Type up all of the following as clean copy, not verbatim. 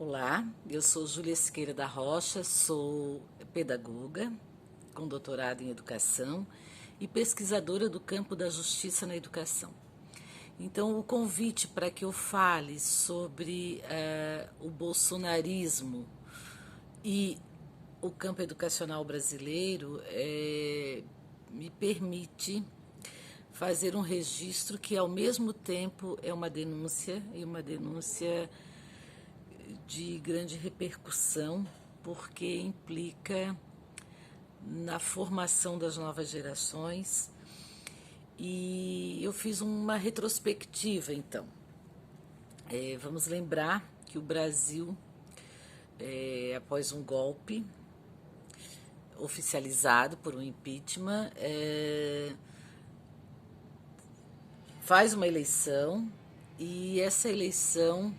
Olá, eu sou Júlia Siqueira da Rocha, sou pedagoga com doutorado em educação e pesquisadora do campo da justiça na educação. Então, o convite para que eu fale sobre o bolsonarismo e o campo educacional brasileiro me permite fazer um registro que, ao mesmo tempo, é uma denúncia e uma denúncia de grande repercussão, porque implica na formação das novas gerações. E eu fiz uma retrospectiva, então. Vamos lembrar que o Brasil, após um golpe oficializado por um impeachment, faz uma eleição e essa eleição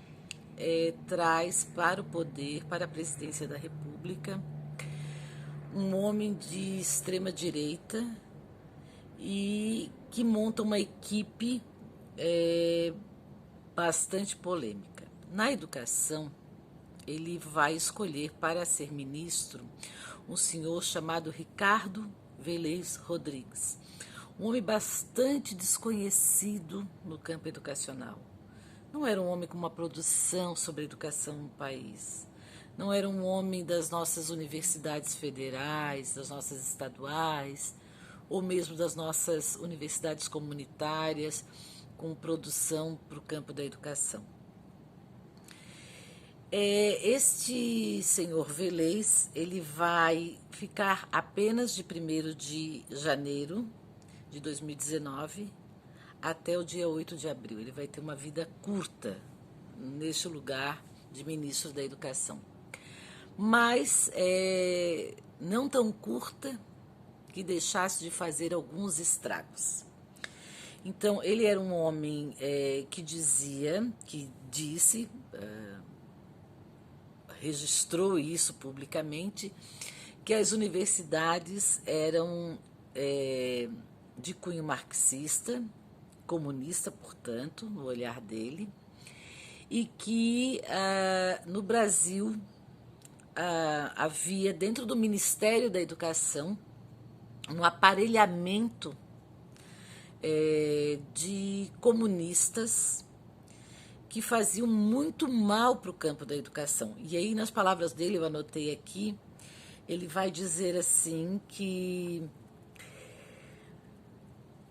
traz para o poder, para a presidência da República, um homem de extrema direita e que monta uma equipe bastante polêmica. Na educação, ele vai escolher para ser ministro um senhor chamado Ricardo Velez Rodrigues, um homem bastante desconhecido no campo educacional. Não era um homem com uma produção sobre educação no país. Não era um homem das nossas universidades federais, das nossas estaduais, ou mesmo das nossas universidades comunitárias, com produção para o campo da educação. Este senhor Velez, ele vai ficar apenas de 1º de janeiro de 2019 até o dia 8 de abril. Ele vai ter uma vida curta neste lugar de ministro da Educação. Mas não tão curta que deixasse de fazer alguns estragos. Então, ele era um homem que registrou isso publicamente, que as universidades eram de cunho marxista, comunista, portanto, no olhar dele, e que no Brasil havia, dentro do Ministério da Educação, um aparelhamento de comunistas que faziam muito mal para o campo da educação. E aí, nas palavras dele, eu anotei aqui, ele vai dizer assim que,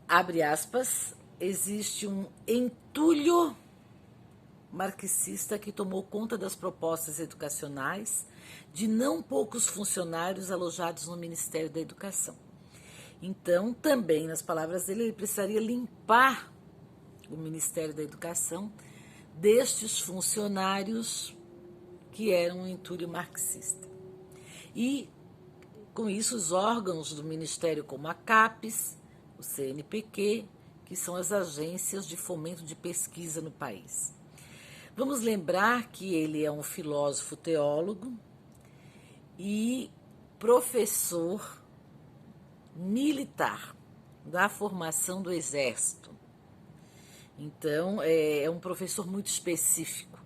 abre aspas, existe um entulho marxista que tomou conta das propostas educacionais de não poucos funcionários alojados no Ministério da Educação. Então, também, nas palavras dele, ele precisaria limpar o Ministério da Educação destes funcionários que eram um entulho marxista. E, com isso, os órgãos do Ministério, como a CAPES, o CNPq, que são as agências de fomento de pesquisa no país. Vamos lembrar que ele é um filósofo teólogo e professor militar da formação do Exército. Então, é um professor muito específico,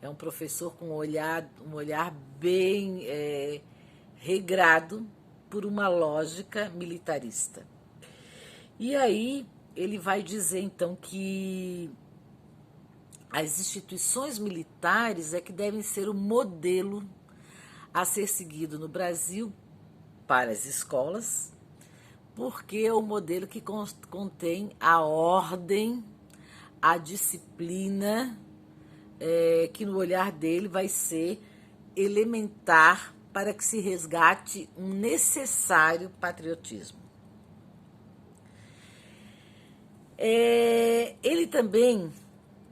é um professor com um olhar bem regrado por uma lógica militarista. E aí, ele vai dizer, então, que as instituições militares é que devem ser o modelo a ser seguido no Brasil para as escolas, porque é o modelo que contém a ordem, a disciplina, que no olhar dele vai ser elementar para que se resgate um necessário patriotismo. Ele também,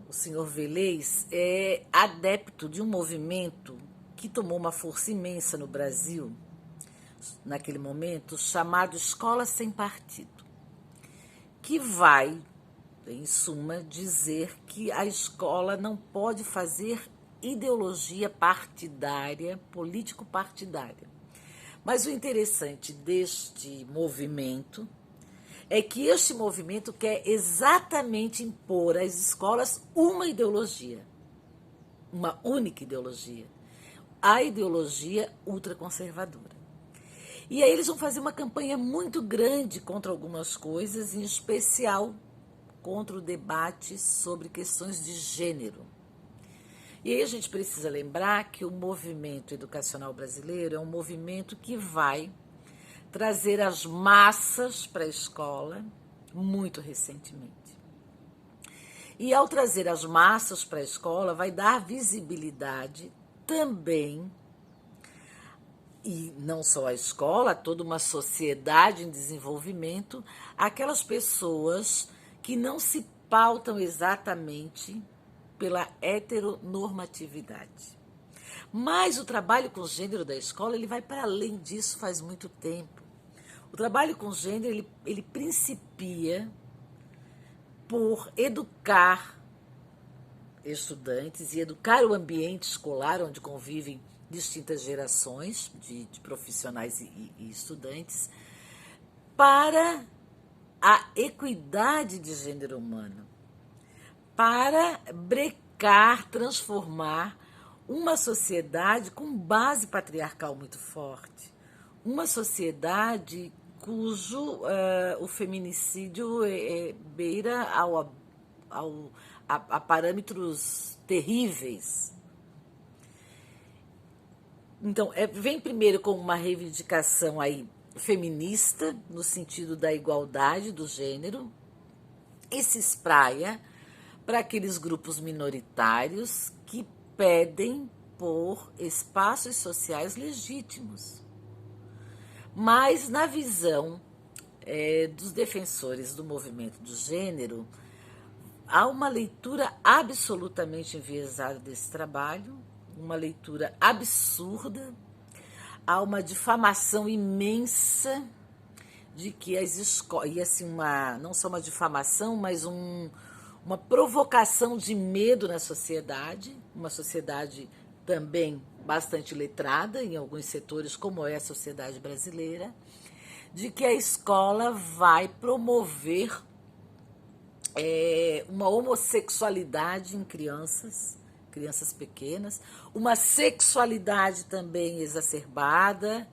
o senhor Velez, é adepto de um movimento que tomou uma força imensa no Brasil, naquele momento, chamado Escola Sem Partido, que vai, em suma, dizer que a escola não pode fazer ideologia partidária, político-partidária. Mas o interessante deste movimento é que este movimento quer exatamente impor às escolas uma ideologia. uma única ideologia, a ideologia ultraconservadora. E aí eles vão fazer uma campanha muito grande contra algumas coisas, em especial contra o debate sobre questões de gênero. E aí a gente precisa lembrar que o movimento educacional brasileiro é um movimento que vai trazer as massas para a escola muito recentemente. E ao trazer as massas para a escola, vai dar visibilidade também, e não só a escola, toda uma sociedade em desenvolvimento, aquelas pessoas que não se pautam exatamente pela heteronormatividade. Mas o trabalho com gênero da escola, ele vai para além disso faz muito tempo. O trabalho com gênero, ele principia por educar estudantes e educar o ambiente escolar, onde convivem distintas gerações de profissionais e estudantes, para a equidade de gênero humano, para brecar, transformar uma sociedade com base patriarcal muito forte, uma sociedade cujo o feminicídio beira a parâmetros terríveis. Então, vem primeiro com uma reivindicação aí feminista, no sentido da igualdade do gênero, e se espraia para aqueles grupos minoritários que pedem por espaços sociais legítimos. Mas, na visão dos defensores do movimento do gênero, há uma leitura absolutamente enviesada desse trabalho, uma leitura absurda, há uma difamação imensa de que as escolas, e assim, não só uma difamação, mas uma provocação de medo na sociedade, uma sociedade também bastante letrada em alguns setores, como é a sociedade brasileira, de que a escola vai promover uma homossexualidade em crianças pequenas, uma sexualidade também exacerbada,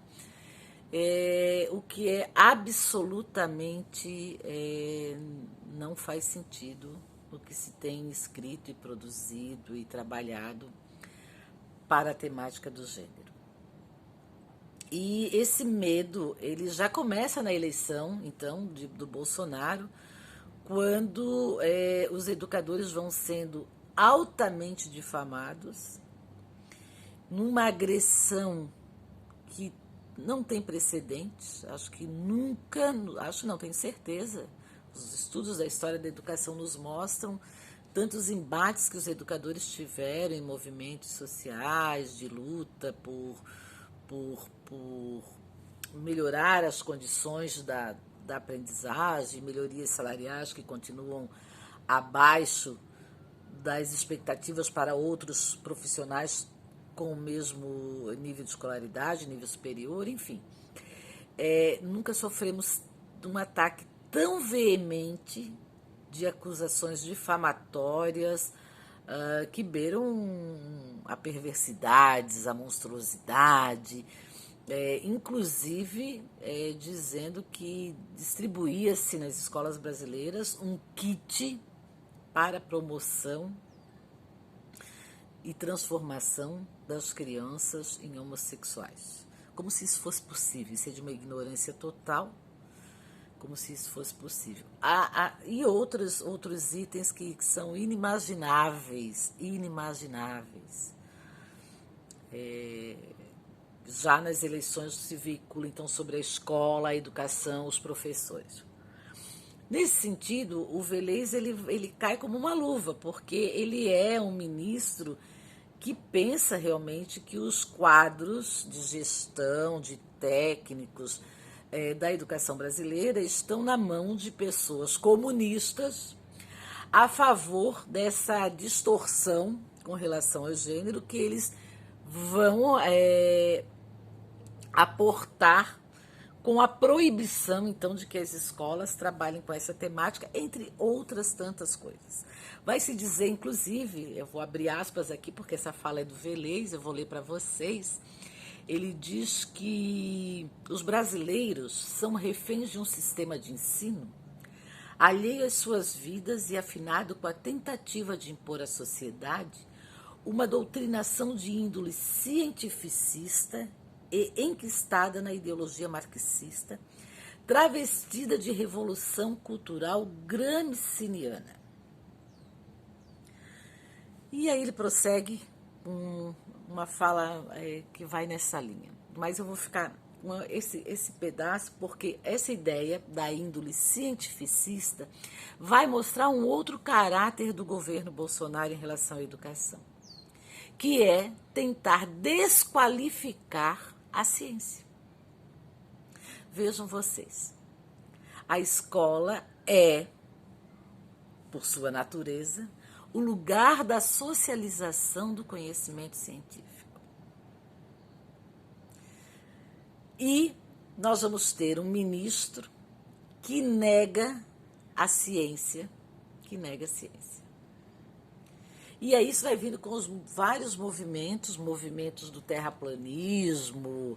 o que é absolutamente não faz sentido o que se tem escrito e produzido e trabalhado para a temática do gênero. E esse medo, ele já começa na eleição, então, do Bolsonaro, quando os educadores vão sendo altamente difamados, numa agressão que não tem precedentes, não tenho certeza. Os estudos da história da educação nos mostram tantos embates que os educadores tiveram em movimentos sociais, de luta por melhorar as condições da aprendizagem, melhorias salariais que continuam abaixo das expectativas para outros profissionais com o mesmo nível de escolaridade, nível superior, enfim. Nunca sofremos um ataque tão veemente de acusações difamatórias que beiram a perversidade, a monstruosidade, inclusive dizendo que distribuía-se nas escolas brasileiras um kit para promoção e transformação das crianças em homossexuais. Como se isso fosse possível, isso é de uma ignorância total, como se isso fosse possível. E outros itens que são inimagináveis. Já nas eleições se veicula, então, sobre a escola, a educação, os professores. Nesse sentido, o Velez ele cai como uma luva, porque ele é um ministro que pensa realmente que os quadros de gestão, de técnicos da educação brasileira estão na mão de pessoas comunistas a favor dessa distorção com relação ao gênero que eles vão aportar com a proibição, então, de que as escolas trabalhem com essa temática, entre outras tantas coisas. Vai se dizer, inclusive, eu vou abrir aspas aqui, porque essa fala é do Velez, eu vou ler para vocês. Ele diz que os brasileiros são reféns de um sistema de ensino alheio às suas vidas e afinado com a tentativa de impor à sociedade uma doutrinação de índole cientificista e enquistada na ideologia marxista, travestida de revolução cultural gramsciana. E aí ele prossegue uma fala que vai nessa linha. Mas eu vou ficar esse pedaço porque essa ideia da índole cientificista vai mostrar um outro caráter do governo Bolsonaro em relação à educação, que é tentar desqualificar a ciência. Vejam vocês, a escola é, por sua natureza, o lugar da socialização do conhecimento científico. E nós vamos ter um ministro que nega a ciência, E aí isso vai vindo com os vários movimentos do terraplanismo,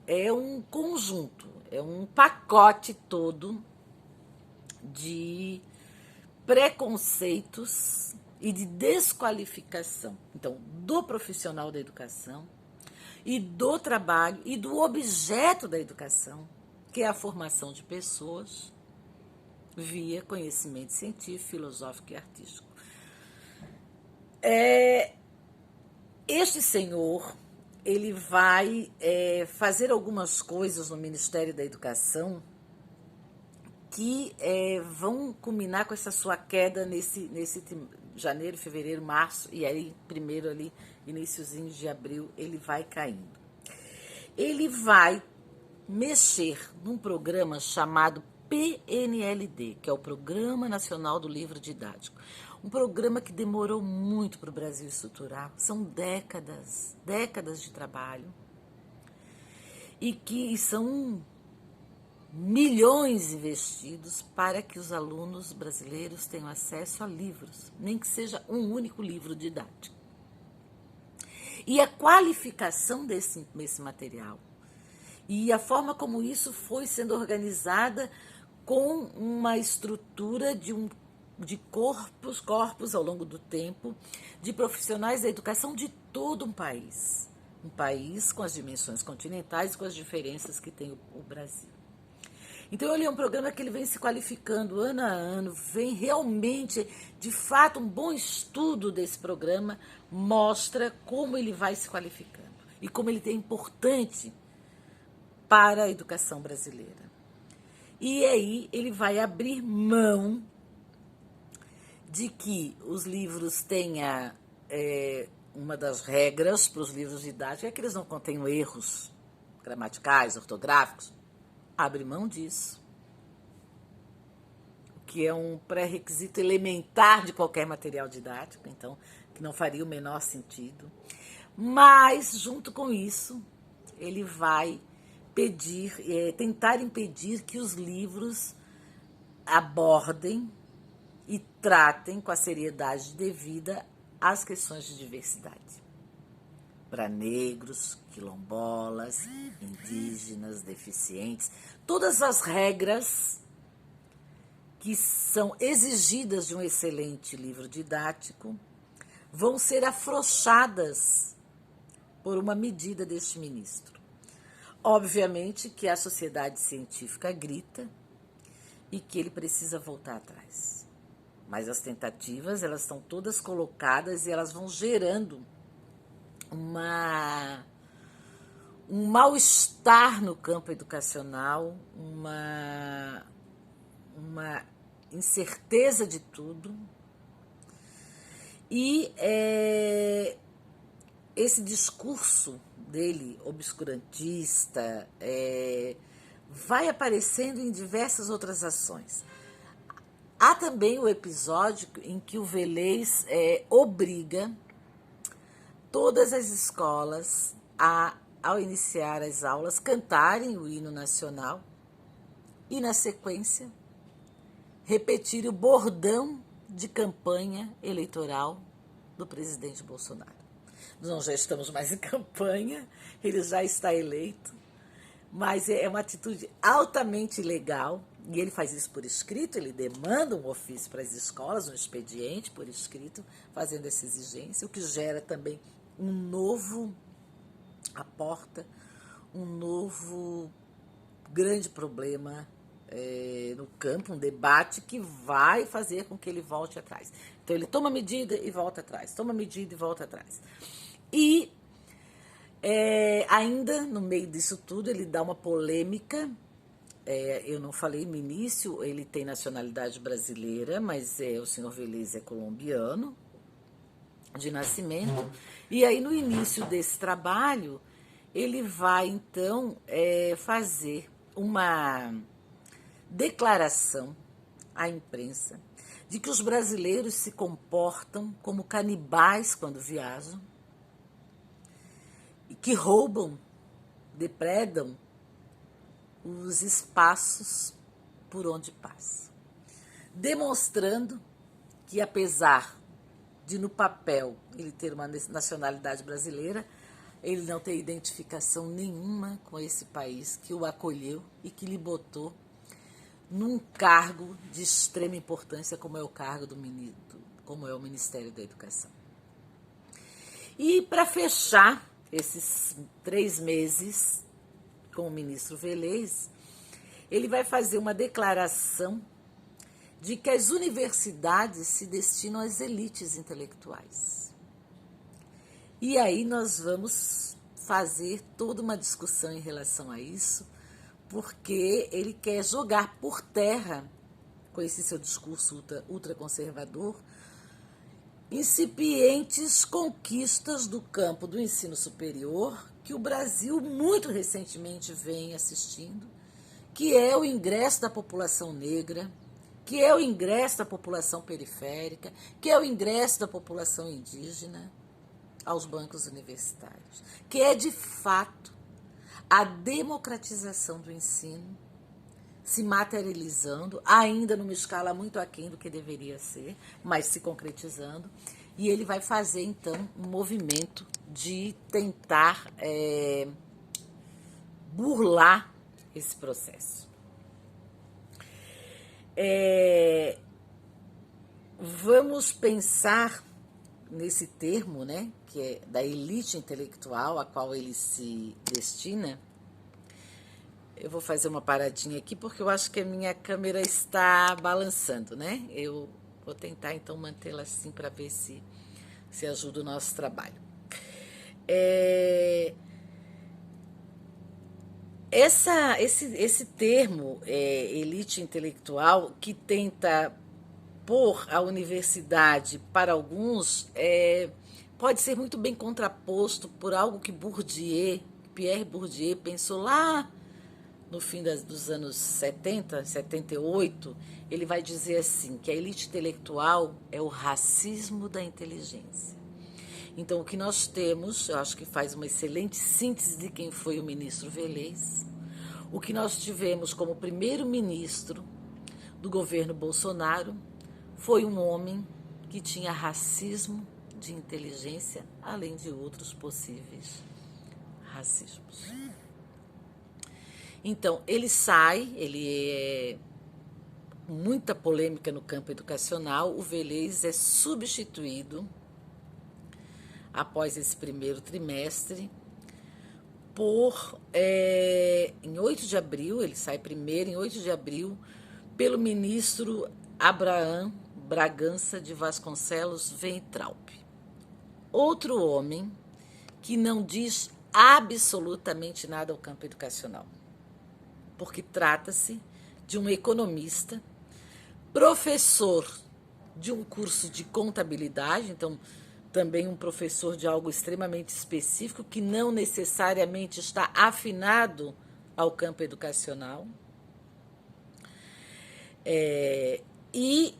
é um conjunto, é um pacote todo de preconceitos e de desqualificação, então, do profissional da educação e do trabalho e do objeto da educação, que é a formação de pessoas via conhecimento científico, filosófico e artístico. Este senhor, ele vai fazer algumas coisas no Ministério da Educação que vão culminar com essa sua queda nesse janeiro, fevereiro, março, e aí primeiro ali, iniciozinho de abril, ele vai caindo. Ele vai mexer num programa chamado PNLD, que é o Programa Nacional do Livro Didático. Um programa que demorou muito para o Brasil estruturar, são décadas de trabalho, e que são milhões investidos para que os alunos brasileiros tenham acesso a livros, nem que seja um único livro didático. E a qualificação desse material e a forma como isso foi sendo organizada com uma estrutura de corpos ao longo do tempo, de profissionais da educação de todo um país com as dimensões continentais, com as diferenças que tem o Brasil. Então, ele é um programa que ele vem se qualificando ano a ano, vem realmente, de fato, um bom estudo desse programa mostra como ele vai se qualificando e como ele é importante para a educação brasileira. E aí ele vai abrir mão de que os livros tenham uma das regras para os livros didáticos é que eles não contenham erros gramaticais, ortográficos. Abre mão disso, o que é um pré-requisito elementar de qualquer material didático, então, que não faria o menor sentido. Mas, junto com isso, ele vai tentar impedir que os livros abordem e tratem com a seriedade devida as questões de diversidade. Para negros, quilombolas, indígenas, deficientes, todas as regras que são exigidas de um excelente livro didático vão ser afrouxadas por uma medida deste ministro. Obviamente que a sociedade científica grita e que ele precisa voltar atrás. Mas as tentativas, elas estão todas colocadas e elas vão gerando um mal-estar no campo educacional, uma incerteza de tudo. E esse discurso dele, obscurantista, vai aparecendo em diversas outras ações. Há também o episódio em que o Velez obriga todas as escolas a ao iniciar as aulas, cantarem o hino nacional e, na sequência, repetir o bordão de campanha eleitoral do presidente Bolsonaro. Nós já estamos mais em campanha, ele já está eleito, mas é uma atitude altamente ilegal, e ele faz isso por escrito, ele demanda um ofício para as escolas, um expediente por escrito, fazendo essa exigência, o que gera também aporta um novo grande problema no campo, um debate que vai fazer com que ele volte atrás. Então ele toma medida e volta atrás, toma medida e volta atrás. E ainda no meio disso tudo ele dá uma polêmica. Eu não falei no início, ele tem nacionalidade brasileira, mas o senhor Velez é colombiano de nascimento. E aí no início desse trabalho ele vai então fazer uma declaração à imprensa de que os brasileiros se comportam como canibais quando viajam, e que roubam, depredam os espaços por onde passam, demonstrando que, apesar de no papel ele ter uma nacionalidade brasileira, ele não tem identificação nenhuma com esse país que o acolheu e que lhe botou num cargo de extrema importância, como é o cargo como é o Ministério da Educação. E para fechar esses 3 meses com o ministro Velez, ele vai fazer uma declaração de que as universidades se destinam às elites intelectuais. E aí nós vamos fazer toda uma discussão em relação a isso, porque ele quer jogar por terra, com esse seu discurso ultraconservador, incipientes conquistas do campo do ensino superior que o Brasil muito recentemente vem assistindo, que é o ingresso da população negra, que é o ingresso da população periférica, que é o ingresso da população indígena aos bancos universitários, que é, de fato, a democratização do ensino se materializando, ainda numa escala muito aquém do que deveria ser, mas se concretizando, e ele vai fazer, então, um movimento de tentar burlar esse processo. Vamos pensar nesse termo, né, que é da elite intelectual a qual ele se destina. Eu vou fazer uma paradinha aqui porque eu acho que a minha câmera está balançando, né? Eu vou tentar então mantê-la assim para ver se ajuda o nosso trabalho. Esse termo, elite intelectual, que tenta pôr a universidade para alguns, pode ser muito bem contraposto por algo que Pierre Bourdieu pensou lá no fim dos anos 70, 78, ele vai dizer assim, que a elite intelectual é o racismo da inteligência. Então, o que nós temos, eu acho que faz uma excelente síntese de quem foi o ministro Velez, o que nós tivemos como primeiro-ministro do governo Bolsonaro foi um homem que tinha racismo de inteligência, além de outros possíveis racismos. Então, ele é muita polêmica no campo educacional, o Velez é substituído após esse primeiro trimestre em 8 de abril, ele sai primeiro, em 8 de abril, pelo ministro Abraham Bragança de Vasconcelos Weintraub. Outro homem que não diz absolutamente nada ao campo educacional, porque trata-se de um economista, professor de um curso de contabilidade, então também um professor de algo extremamente específico, que não necessariamente está afinado ao campo educacional. E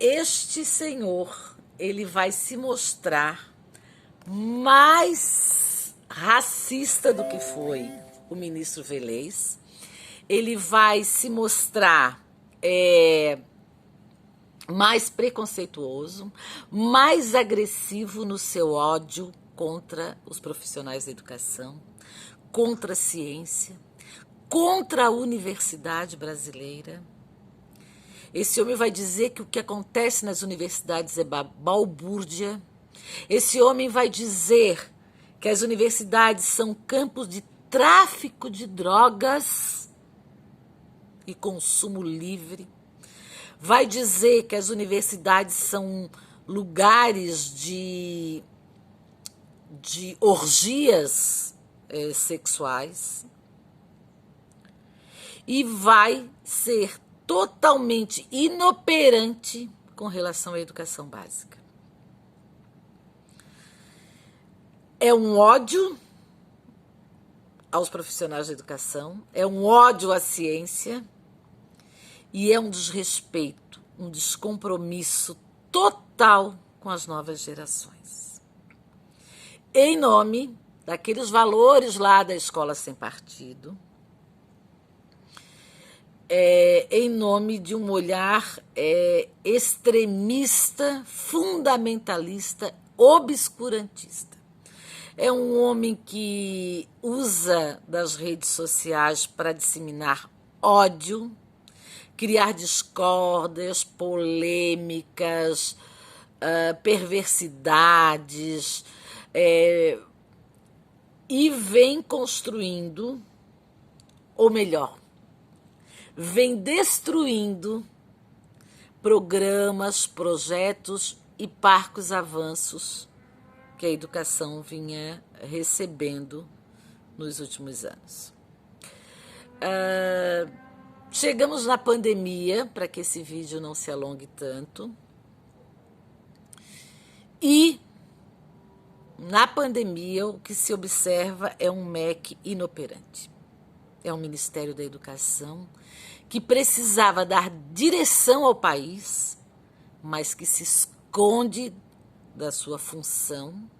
este senhor, ele vai se mostrar mais racista do que foi o ministro Velez. Ele vai se mostrar mais preconceituoso, mais agressivo no seu ódio contra os profissionais da educação, contra a ciência, contra a universidade brasileira. Esse homem vai dizer que o que acontece nas universidades é balbúrdia. Esse homem vai dizer que as universidades são campos de tráfico de drogas e consumo livre. Vai dizer que as universidades são lugares de orgias sexuais. E vai ser totalmente inoperante com relação à educação básica. É um ódio aos profissionais da educação, é um ódio à ciência e é um desrespeito, um descompromisso total com as novas gerações. Em nome daqueles valores lá da escola sem partido, em nome de um olhar extremista, fundamentalista, obscurantista. É um homem que usa das redes sociais para disseminar ódio, criar discórdias, polêmicas, perversidades, e vem construindo, ou melhor, vem destruindo programas, projetos e parcos avanços que a educação vinha recebendo nos últimos anos. Chegamos na pandemia, para que esse vídeo não se alongue tanto, e na pandemia o que se observa é um MEC inoperante. É um Ministério da Educação que precisava dar direção ao país, mas que se esconde da sua função,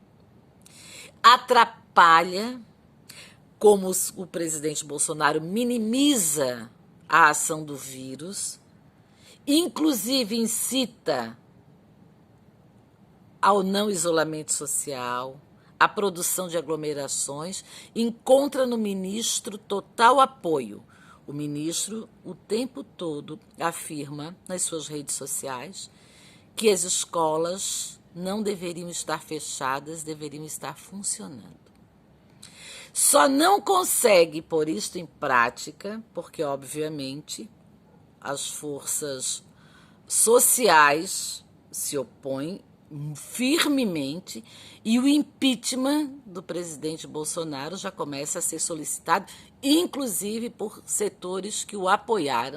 atrapalha, como o presidente Bolsonaro minimiza a ação do vírus, inclusive incita ao não isolamento social, à produção de aglomerações, encontra no ministro total apoio. O ministro, o tempo todo, afirma nas suas redes sociais que as escolas não deveriam estar fechadas, deveriam estar funcionando. Só não consegue pôr isto em prática porque, obviamente, as forças sociais se opõem firmemente e o impeachment do presidente Bolsonaro já começa a ser solicitado, inclusive por setores que o apoiaram